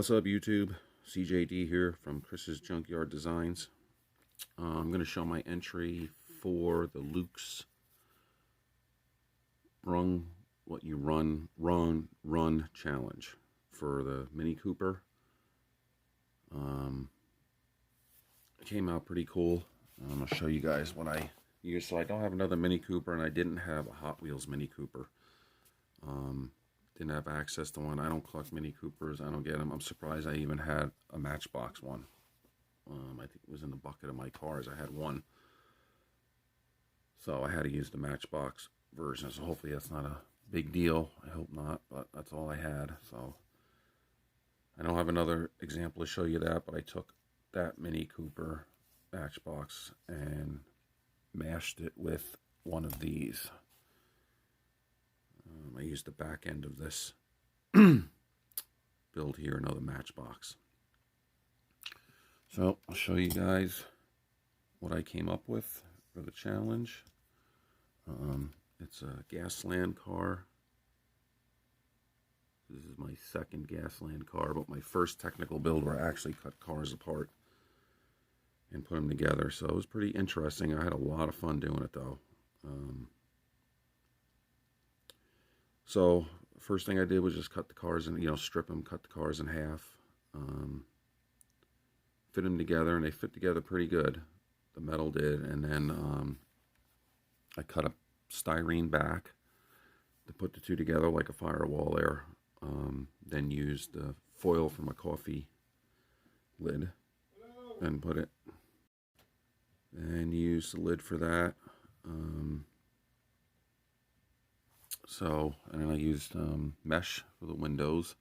What's up, YouTube? CJD here from Chris's Junkyard Designs. I'm going to show my entry for the Luke's Brung What You Run challenge for the Mini Cooper. It came out pretty cool. I'm going to show you guys what I used. So I don't have another Mini Cooper, and I didn't have a Hot Wheels Mini Cooper. Didn't have access to one. I don't collect Mini Coopers. I don't get them. I'm surprised I even had a Matchbox one. I think it was in the bucket of my cars. I had one. So I had to use the Matchbox version. So hopefully that's not a big deal. I hope not, but that's all I had. So I don't have another example to show you that, but I took that Mini Cooper Matchbox and mashed it with one of these. I used the back end of this build here, another Matchbox. So I'll show you guys what I came up with for the challenge. It's a Gasland car. This is my second Gasland car, but my first technical build where I actually cut cars apart and put them together. So it was pretty interesting. I had a lot of fun doing it, though. So first thing I did was just cut the cars and, strip them, cut the cars in half, fit them together, and they fit together pretty good. The metal did, and then I cut a styrene back to put the two together like a firewall there. Then used the foil from a coffee lid and put it, and used the lid for that. And then I used mesh for the windows.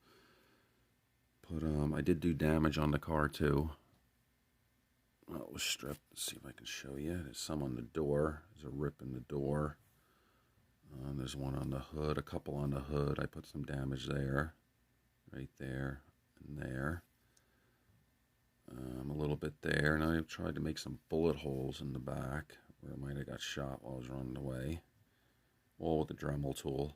I did do damage on the car too. Well, it was stripped. Let's see if I can show you. There's some on the door. There's a rip in the door. There's one on the hood, a couple on the hood. I put some damage there, right there, and there. A little bit there. And I tried to make some bullet holes in the back where it might have got shot while I was running away. All with the Dremel tool.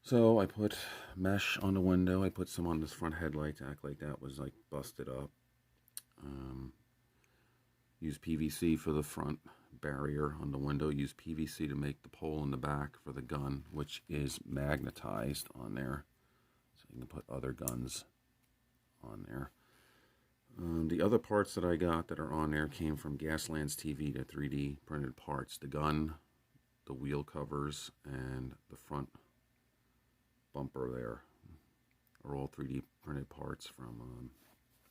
So I put mesh on the window. I put some on this front headlight to act like that was like busted up. Used PVC for the front barrier on the window. Used PVC to make the pole in the back for the gun, which is magnetized on there. So you can put other guns on there. The other parts that I got that are on there came from Gasland's TV, the 3D printed parts. The gun, the wheel covers, and the front bumper there are all 3D printed parts from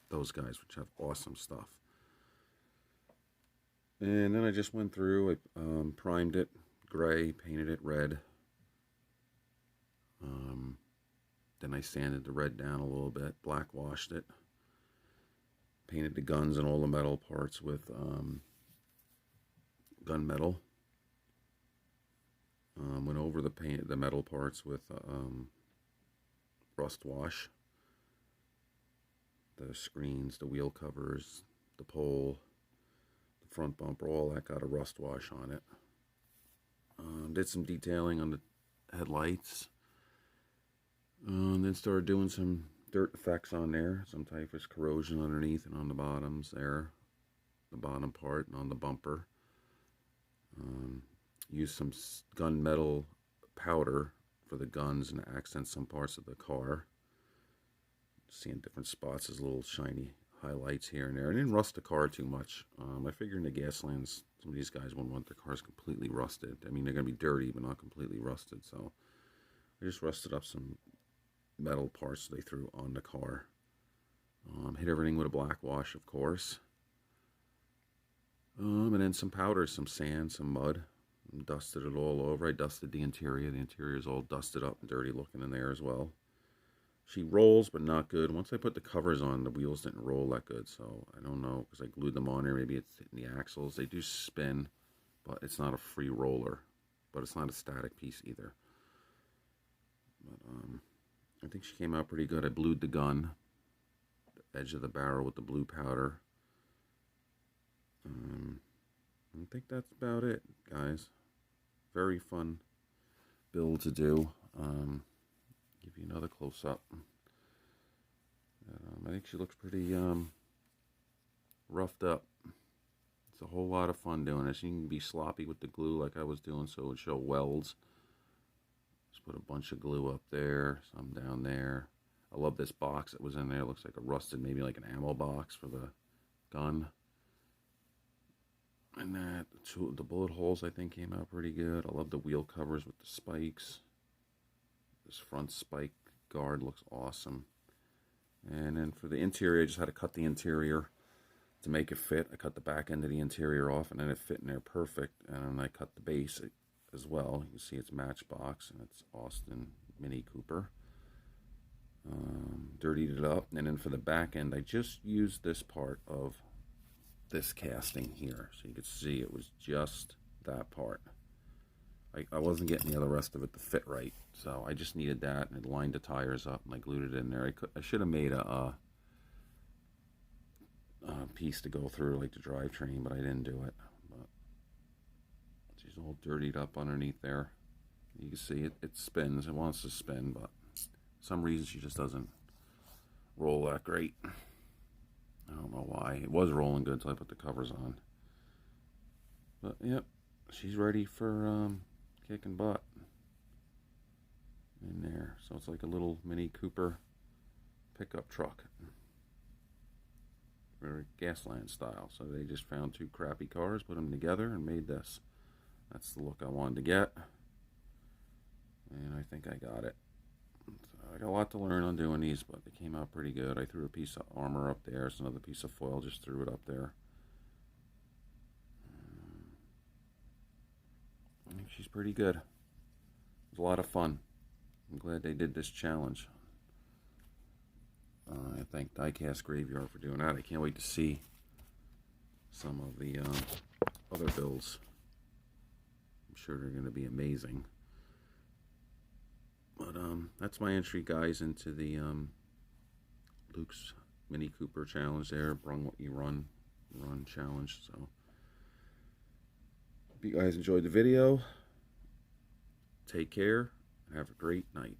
those guys, which have awesome stuff. And then I just went through, I primed it gray, painted it red. Then I sanded the red down a little bit, black washed it. Painted the guns and all the metal parts with gun metal. Went over the metal parts with rust wash. The screens, the wheel covers, the pole, the front bumper, all that got a rust wash on it. Did some detailing on the headlights. Then started doing some dirt effects on there, some type of corrosion underneath and on the bottoms there, the bottom part and on the bumper. Used some gunmetal powder for the guns and accent some parts of the car. Seeing different spots as little shiny highlights here and there. I didn't rust the car too much. I figured in the Gaslands, some of these guys wouldn't want their cars completely rusted. I mean, they're going to be dirty, but not completely rusted. So I just rusted up some metal parts they threw on the car. Hit everything with a black wash, of course. And then some powder, some sand, some mud. And dusted it all over. I dusted the interior. The interior is all dusted up and dirty looking in there as well. She rolls, but not good. Once I put the covers on, the wheels didn't roll that good. So I don't know, because I glued them on there. Maybe it's hitting the axles. They do spin, but it's not a free roller. But it's not a static piece either. But I think she came out pretty good. I blued the gun, the edge of the barrel with the blue powder. I think that's about it, guys. Very fun build to do. Give you another close-up. I think she looks pretty roughed up. It's a whole lot of fun doing this. You can be sloppy with the glue like I was doing, so it would show welds. Just put a bunch of glue up there, some down there. I love this box that was in there. It looks like a rusted, maybe like an ammo box for the gun. And that, the bullet holes I think came out pretty good. I love the wheel covers with the spikes. This front spike guard looks awesome. And then for the interior, I just had to cut the interior to make it fit. I cut the back end of the interior off, and then it fit in there perfect. And then I cut the base as well. You can see it's Matchbox, and it's Austin Mini Cooper. Dirtied it up. And then for the back end, I just used this part of this casting here. So you could see it was just that part. I wasn't getting the other rest of it to fit right. So I just needed that, and it lined the tires up, and I glued it in there. I should have made a piece to go through like the drivetrain, but I didn't do it. But she's all dirtied up underneath there. You can see it spins. It wants to spin, but for some reason she just doesn't roll that great. I don't know why. It was rolling good until I put the covers on. But yep, she's ready for kicking butt in there. So it's like a little Mini Cooper pickup truck. Very Gasland style. So they just found two crappy cars, put them together, and made this. That's the look I wanted to get. And I think I got it. So I got a lot to learn on doing these, but they came out pretty good. I threw a piece of armor up there. It's another piece of foil, just threw it up there. I think she's pretty good. It was a lot of fun. I'm glad they did this challenge. I thank Diecast Graveyard for doing that. I can't wait to see some of the other builds. I'm sure they're going to be amazing. But that's my entry, guys, into the Luke's Mini Cooper challenge there. Brung what you run challenge. So hope you guys enjoyed the video. Take care and have a great night.